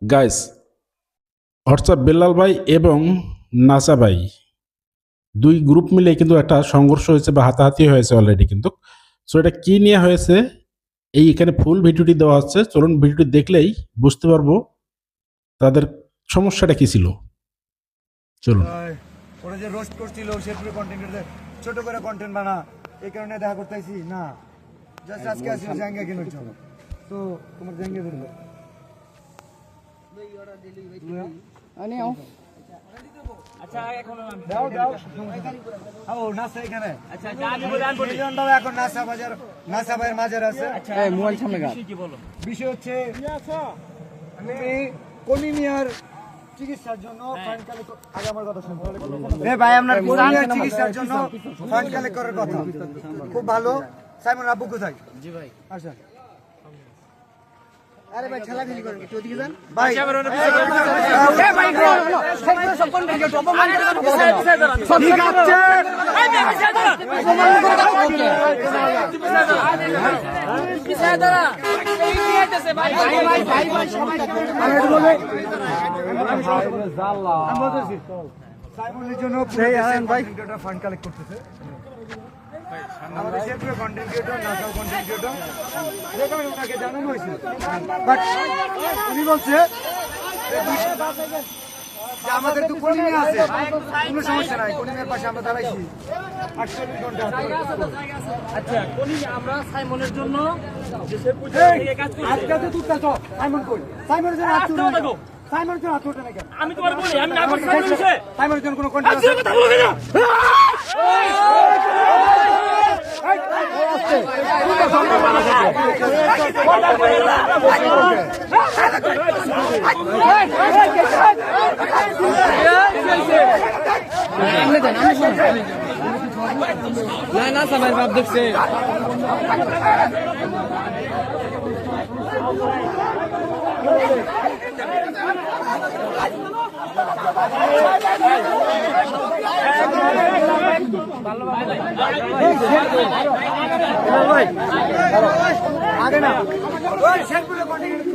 Guys, অর্থাৎ বেল্লাল ভাই এবং নাসা ভাই দুই গ্রুপ মিলে কিন্তু একটা সংঘর্ষ হয়েছে বা হাতাহাতি হয়েছে অলরেডি কিন্তু। সো এটা কি নিয়ে হয়েছে এই এখানে ফুল ভিডিওটি দেওয়া হচ্ছে, চলুন ভিডিওটি দেখলেই বুঝতে পারবো তাদের সমস্যাটা কি ছিল। চলুন। ওরা যে রোস্ট করছিল শেরপুরে কন্টেন্ট ছোট করে কন্টেন্ট বানা, এই কারণে দেখা করতেছি না। জাস্ট আজকে আসলে জাঙ্গা কেনার জন্য, তো তোমার জাঙ্গা ধরলো এখন নাসা বাজার, নাসা ভাইয়ের মাজার আছে। বিষয় হচ্ছে তুমি কোনি মিয়ার চিকিৎসার জন্য ফান্ড কালেক্ট, আগে আমার কথা শুনুন। ভাই আপনার চিকিৎসার জন্য ফান্ড কালেক্ট করার কথা খুব ভালো। সাইমন আব্বু কোথায়? জি ভাই আচ্ছা। আরে ভাই খেলা খেলি করেন একটু ওদিকে যান ভাই। এই ভাই সব কোন দিকে অপমান করে কথা বলেন ঠিক আছে। এই পিছায় দাঁড়া, অপমান করে কথা বলতে পিছায় দাঁড়া, এই নিয়ে যেতেছে ভাই ভাই ভাই ভাই সবাই আমি একটু বলে জাল্লা আমি বলতেছি সাইমনের জন্য ভাই ভিডিওটা ফান্ড কালেক্ট করতেছে। আমাদের শেরপুরে কন্টেন্ট ক্রিয়েটর, নাসাও কন্টেন্ট ক্রিয়েটর, যেটা ওনাকে জানানো হয়েছিল, বাট উনি বলছে যে আমাদের তো কোনিং আছে, কোনো সমস্যা নাই, কোনিংয়ের পাশে আমরা দাঁড়াইছি 48 ঘন্টা। আচ্ছা কোনি আমরা সাইমনের জন্য যে শেরপুর থেকে কাজ করছি। আজকে তো তুই তো সাইমন কই? সাইমনের জন্য হাত তুলে দাও। সাইমনের জন্য হাত তুলে না কেন? আমি তোমার বলি আমি না করছি সাইমনের বিষয়ে। সাইমনের জন্য কোনো কন্টেন্ট আছে? কথা বলো না। না না সবাই ভাব দেখছে আগে না শেরপুরে কন্টেন্ট